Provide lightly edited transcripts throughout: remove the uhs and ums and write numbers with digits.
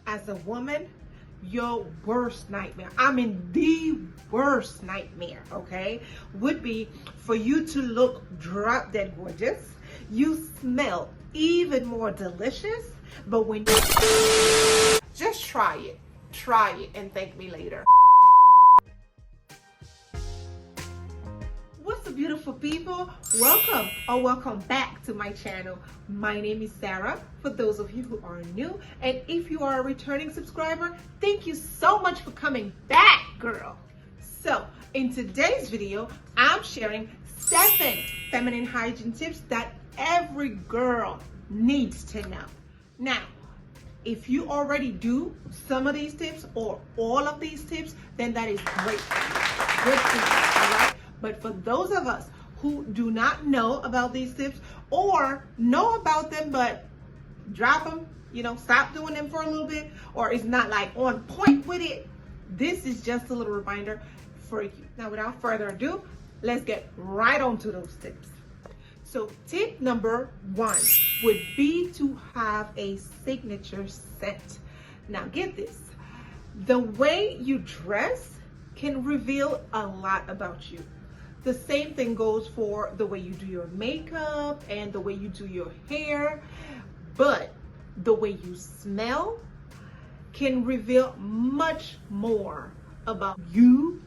as a woman, your worst nightmare, I mean the worst nightmare, okay, would be for you to look drop dead gorgeous, you smell even more delicious, but when you just try it and thank me later. What's up, beautiful people? Welcome or welcome back to my channel. My name is Sarah, for those of you who are new, and if you are a returning subscriber, thank you so much for coming back, girl. So in today's video, I'm sharing 7 feminine hygiene tips that every girl needs to know. Now, if you already do some of these tips or all of these tips, then that is great. Good for you, all right? But for those of us who do not know about these tips or know about them but drop them, stop doing them for a little bit, or it's not like on point with it, this is just a little reminder for you. Now, without further ado, let's get right on to those tips. So tip number 1 would be to have a signature scent. Now get this, the way you dress can reveal a lot about you. The same thing goes for the way you do your makeup and the way you do your hair, but the way you smell can reveal much more about you,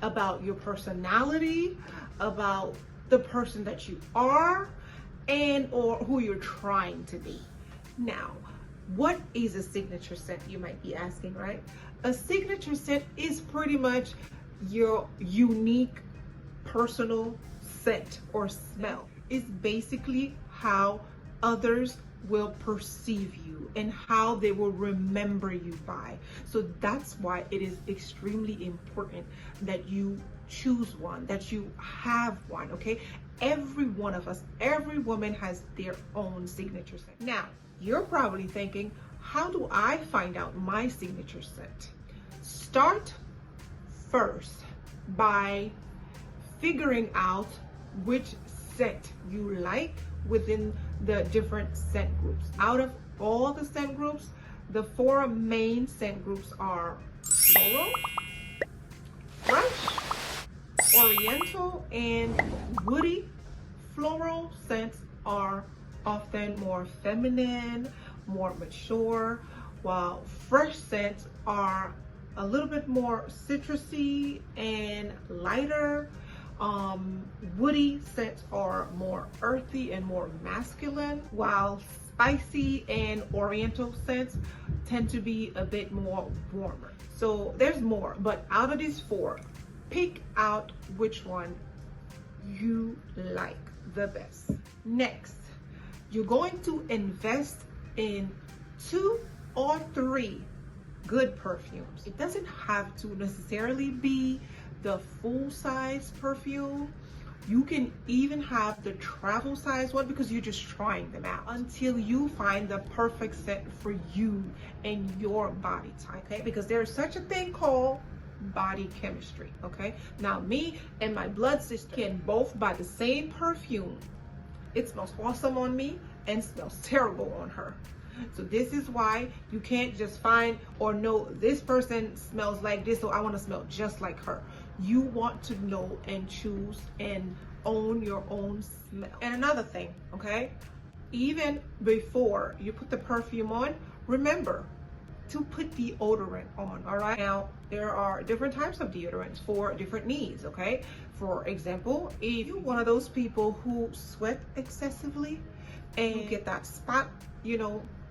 about your personality, about the person that you are, and or who you're trying to be. Now, what is a signature scent, you might be asking, right? A signature scent is pretty much your unique personal scent or smell. It's basically how others will perceive you and how they will remember you by. So that's why it is extremely important that you choose one, that you have one, okay? Every one of us, every woman has their own signature scent. Now, you're probably thinking, how do I find out my signature scent? Start first by figuring out which scent you like within the different scent groups. Out of all the scent groups, the 4 main scent groups are floral, fresh, oriental, and woody. Floral scents are often more feminine, more mature, while fresh scents are a little bit more citrusy and lighter. Woody scents are more earthy and more masculine, while spicy and oriental scents tend to be a bit more warmer. So there's more, but out of these 4, pick out which one you like the best. Next, you're going to invest in 2 or 3 good perfumes. It doesn't have to necessarily be the full size perfume. You can even have the travel size one because you're just trying them out until you find the perfect scent for you and your body type, okay? Because there's such a thing called body chemistry, okay? Now, me and my blood sister can both buy the same perfume. It smells awesome on me and smells terrible on her. So this is why you can't just find or know this person smells like this, so I want to smell just like her. You want to know and choose and own your own smell. And another thing, okay? Even before you put the perfume on, remember to put deodorant on, all right? Now, there are different types of deodorants for different needs, okay? For example, if you're one of those people who sweat excessively and you get that spot,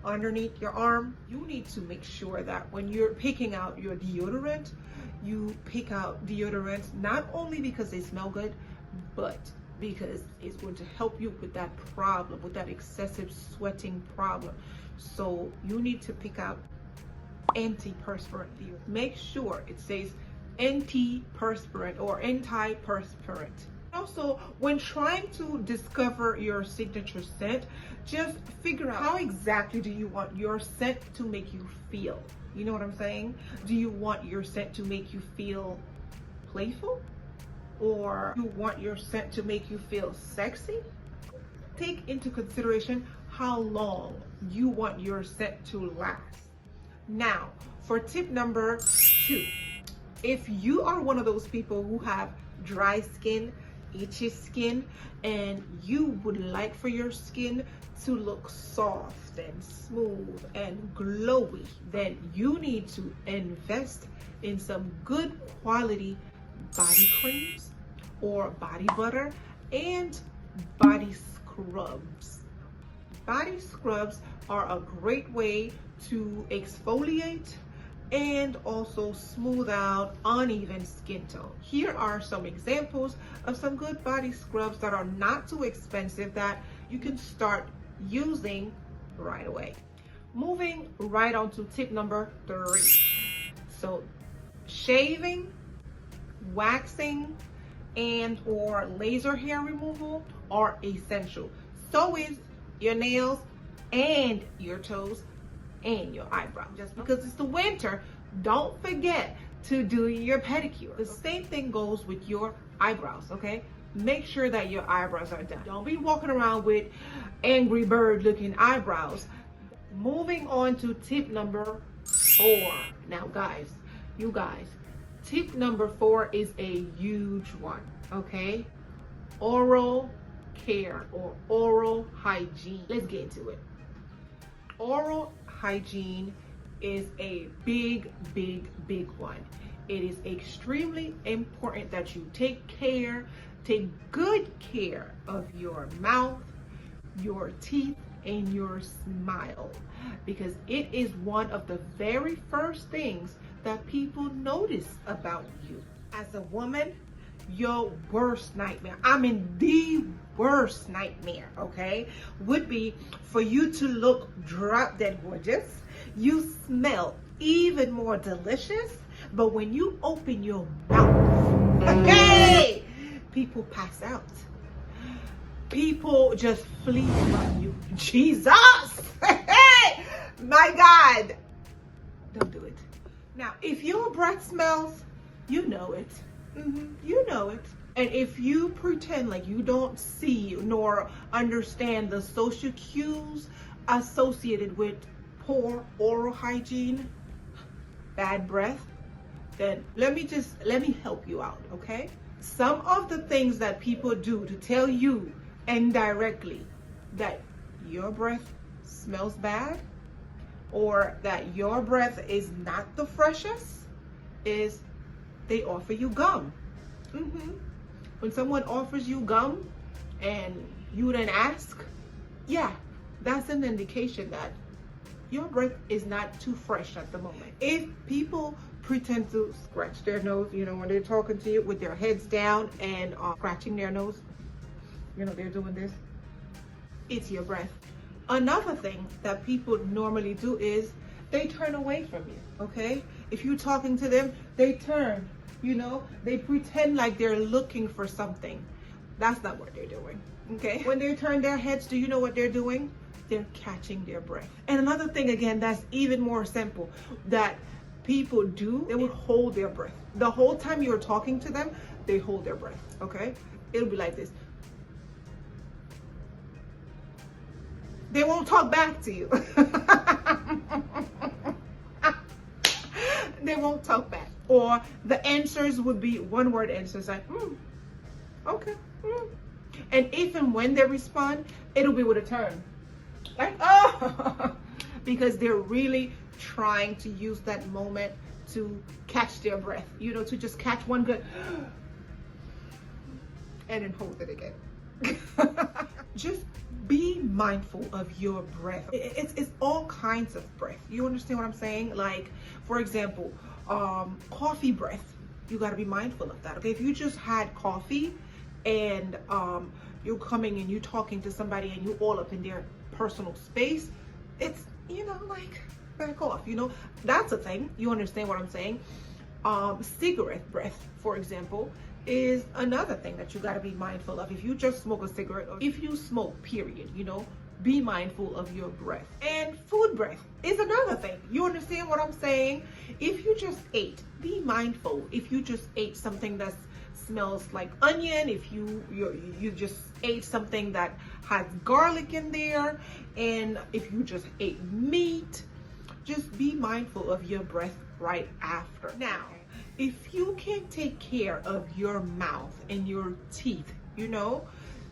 underneath your arm, you need to make sure that when you're picking out your deodorant, you pick out deodorants not only because they smell good, but because it's going to help you with that problem, with that excessive sweating problem. So you need to pick out antiperspirant deodorant. Make sure it says antiperspirant or antiperspirant. Also, when trying to discover your signature scent, just figure out how exactly do you want your scent to make you feel. You know what I'm saying? Do you want your scent to make you feel playful? Or you want your scent to make you feel sexy? Take into consideration how long you want your scent to last. Now, for tip number 2, if you are one of those people who have dry skin, itchy skin, and you would like for your skin to look soft and smooth and glowy, then you need to invest in some good quality body creams or body butter and body scrubs. Body scrubs are a great way to exfoliate and also smooth out uneven skin tone. Here are some examples of some good body scrubs that are not too expensive that you can start using right away. Moving right on to tip number 3. So shaving, waxing, and or laser hair removal are essential. So is your nails and your toes and your eyebrow. Just because it's the winter, don't forget to do your pedicure. The same thing goes with your eyebrows, okay? Make sure that your eyebrows are done. Don't be walking around with Angry Bird looking eyebrows. Moving on to tip number 4. Now guys, you guys, tip number 4 is a huge one, okay? Oral care or oral hygiene. Let's get into it. Oral hygiene is a big one. It is extremely important that you take good care of your mouth, your teeth, and your smile, because it is one of the very first things that people notice about you. As a woman, your worst nightmare, I mean the worst nightmare, okay, would be for you to look drop dead gorgeous, you smell even more delicious, but when you open your mouth, hey, people pass out. People just flee from you. Jesus! Hey, my God! Don't do it. Now, if your breath smells, you know it. You know it. And if you pretend like you don't see nor understand the social cues associated with poor oral hygiene, bad breath, then let me help you out, okay? Some of the things that people do to tell you indirectly that your breath smells bad or that your breath is not the freshest is they offer you gum. When someone offers you gum and you didn't ask, yeah, that's an indication that your breath is not too fresh at the moment. If people pretend to scratch their nose, you know, when they're talking to you with their heads down and scratching their nose, you know, they're doing this, it's your breath. Another thing that people normally do is they turn away from you, okay? If you're talking to them, they turn, you know, they pretend like they're looking for something. That's not what they're doing, okay? When they turn their heads, do you know what they're doing? They're catching their breath. And another thing, again, that's even more simple that people do, they will hold their breath. The whole time you're talking to them, they hold their breath, okay? It'll be like this. They won't talk back to you. They won't talk back. Or the answers would be one-word answers like, okay. And if and when they respond, it'll be with a turn. Like, oh, because they're really trying to use that moment to catch their breath, you know, to just catch one good and then hold it again. Just be mindful of your breath. It's all kinds of breath. You understand what I'm saying? Like, for example, coffee breath. You got to be mindful of that. Okay, if you just had coffee and you're coming and you're talking to somebody and you all up in their personal space, it's, you know, like, back off, you know, that's a thing. You understand what I'm saying? Cigarette breath, for example, is another thing that you got to be mindful of. If you just smoke a cigarette, or if you smoke, period, you know, be mindful of your breath. And food breath is another thing. You understand what I'm saying? If you just ate, be mindful. If you just ate something that smells like onion, if you just ate something that has garlic in there, and if you just ate meat, just be mindful of your breath right after. Now, if you can take care of your mouth and your teeth, you know,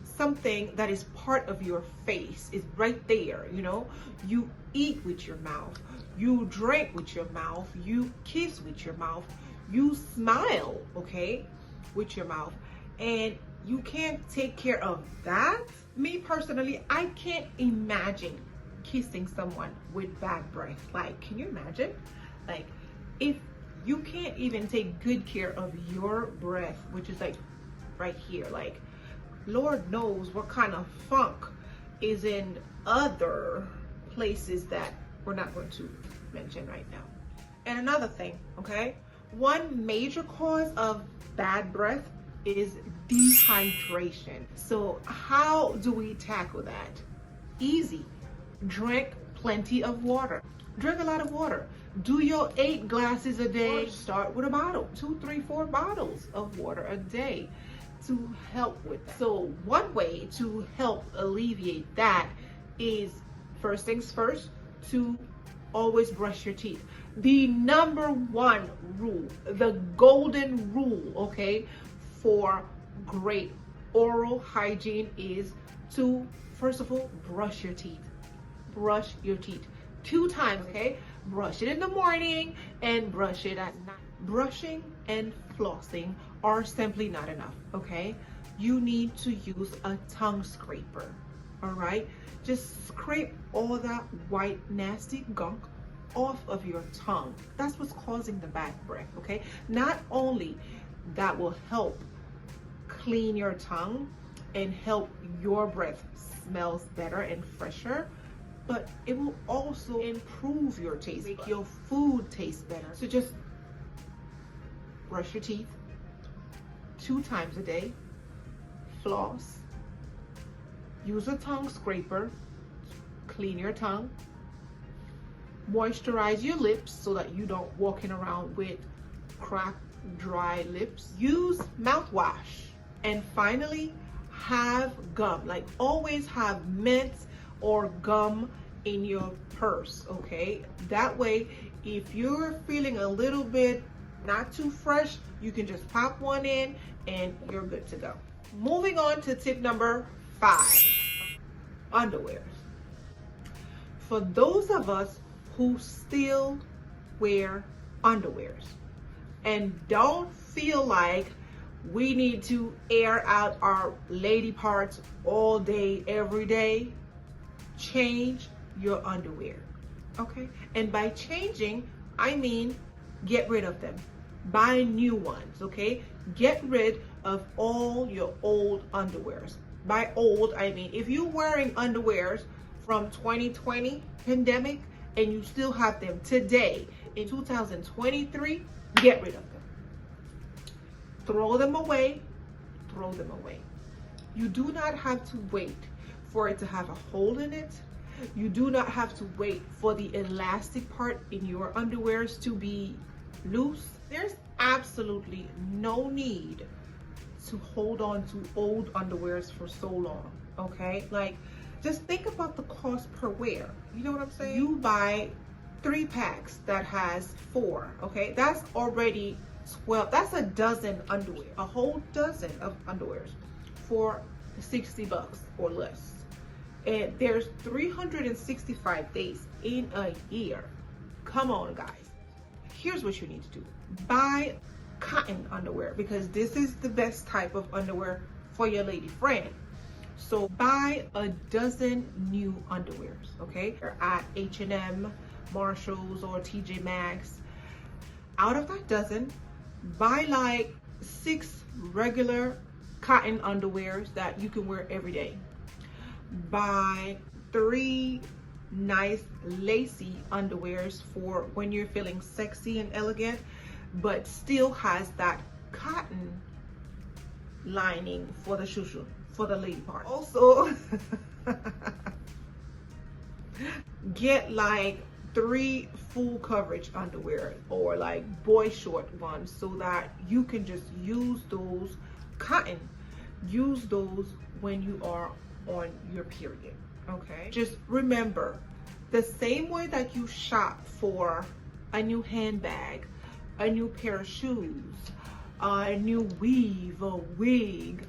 something that is part of your face is right there, you know, you eat with your mouth, you drink with your mouth, you kiss with your mouth, you smile, okay, with your mouth, and you can't take care of that. Me personally, I can't imagine kissing someone with bad breath. Like, can you imagine? Like, if you can't even take good care of your breath, which is like right here, like Lord knows what kind of funk is in other places that we're not going to mention right now. And another thing, okay, one major cause of bad breath is dehydration. So how do we tackle that? Easy. Drink plenty of water. Drink a lot of water. Do your 8 glasses a day. Start with a bottle, 2, 3, 4 bottles of water a day to help with that. So one way to help alleviate that is, first things first, to always brush your teeth. The number one rule, the golden rule, okay, for great oral hygiene is to, first of all, brush your teeth. Brush your teeth 2 times, okay? Brush it in the morning and brush it at night. Brushing and flossing are simply not enough, okay? You need to use a tongue scraper, all right? Just scrape all that white, nasty gunk off of your tongue. That's what's causing the bad breath, okay? Not only that will help clean your tongue and help your breath smells better and fresher, but it will also improve your taste, make your food taste better. So just brush your teeth 2 times a day, floss, use a tongue scraper, clean your tongue, moisturize your lips so that you don't walking around with cracked, dry lips. Use mouthwash. And finally, have gum. Like, always have mints or gum in your purse, okay? That way, if you're feeling a little bit not too fresh, you can just pop one in and you're good to go. Moving on to tip number 5, underwears. For those of us who still wear underwears and don't feel like we need to air out our lady parts all day, every day, change your underwear, okay? And by changing, I mean get rid of them. Buy new ones, okay? Get rid of all your old underwears. By old, I mean if you're wearing underwears from 2020 pandemic and you still have them today in 2023, get rid of them. Throw them away, throw them away. You do not have to wait for it to have a hole in it. You do not have to wait for the elastic part in your underwears to be loose. There's absolutely no need to hold on to old underwears for so long, okay? Like, just think about the cost per wear. You know what I'm saying? You buy 3 packs that has 4, okay? That's already 12. That's a dozen underwear, a whole dozen of underwears for $60 or less. And there's 365 days in a year. Come on, guys. Here's what you need to do. Buy cotton underwear, because this is the best type of underwear for your lady friend. So buy a dozen new underwears, okay? At H&M, Marshalls, or TJ Maxx. Out of that dozen, buy like 6 regular cotton underwears that you can wear every day. Buy 3 nice lacy underwears for when you're feeling sexy and elegant, but still has that cotton lining for the shushu, for the lady part. Also, get like 3 full coverage underwear or like boy short ones so that you can just use those cotton. Use those when you are on your period, okay? Just remember The same way that you shop for a new handbag, a new pair of shoes, a new weave, a wig,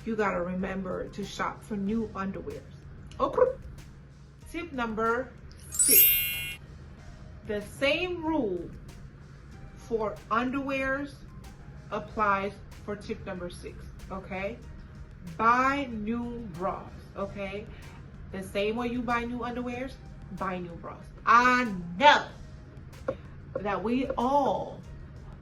you gotta remember to shop for new underwears. Okay. Tip number 6. The same rule for underwears applies for tip number 6, okay? Buy new bras, okay? The same way you buy new underwears, buy new bras. I know that we all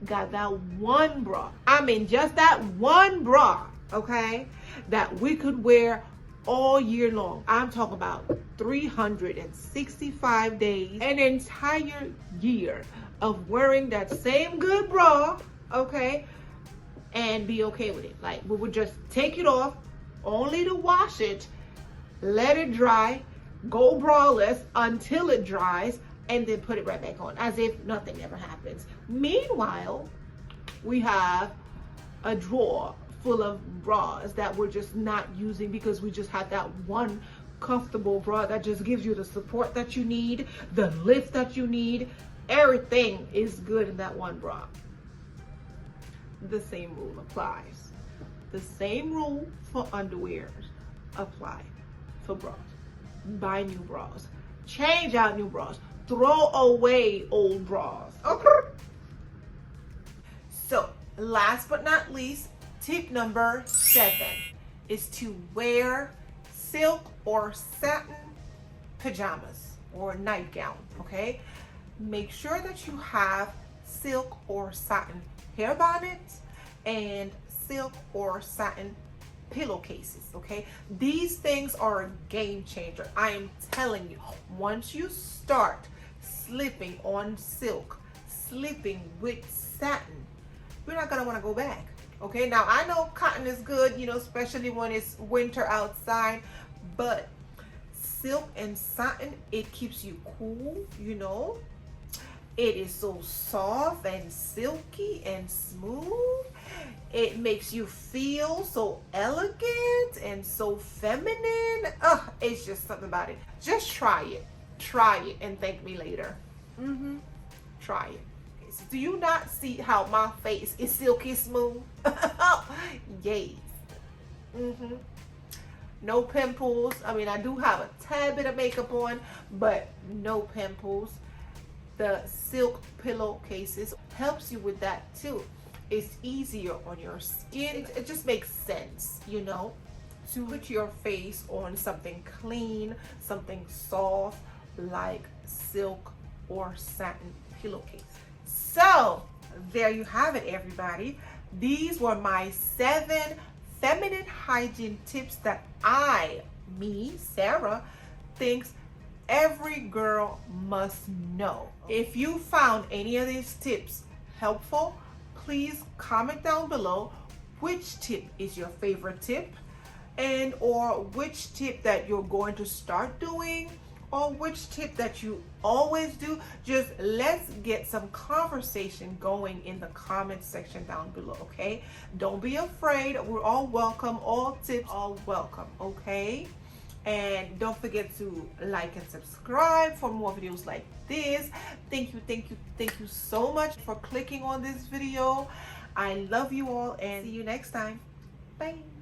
got that one bra. I mean, just that one bra, okay, that we could wear all year long. I'm talking about 365 days, an entire year of wearing that same good bra, okay, and be okay with it. Like, we would just take it off only to wash it, let it dry, go braless until it dries, and then put it right back on as if nothing ever happens. Meanwhile, we have a drawer full of bras that we're just not using because we just had that one comfortable bra that just gives you the support that you need, the lift that you need. Everything is good in that one bra. The same rule applies. The same rule for underwears apply for bras. Buy new bras. Change out new bras. Throw away old bras. Okay. So, last but not least, tip number 7 is to wear silk or satin pajamas or nightgown, okay? Make sure that you have silk or satin hair bonnets and silk or satin pillowcases, okay? These things are a game changer. I am telling you, once you start slipping on silk, slipping with satin, you're not gonna wanna go back, okay? Now, I know cotton is good, you know, especially when it's winter outside, but silk and satin, it keeps you cool, you know? It is so soft and silky and smooth. It makes you feel so elegant and so feminine. It's just something about it. Just try it. Try it and thank me later. Try it. Okay, so do you not see how my face is silky smooth? Yes. No pimples. I mean, I do have a tad bit of makeup on, but no pimples. The silk pillowcases helps you with that too. It's easier on your skin. It just makes sense, you know, to put your face on something clean, something soft like silk or satin pillowcase. So there you have it, everybody. These were my 7 feminine hygiene tips that me, Sarah, thinks every girl must know. If you found any of these tips helpful, please comment down below which tip is your favorite tip, and or which tip that you're going to start doing, or which tip that you always do. Just let's get some conversation going in the comment section down below, okay? Don't be afraid. We're all welcome. All tips are welcome, okay? And don't forget to like and subscribe for more videos like this. Thank you so much for clicking on this video. I love you all and see you next time. Bye.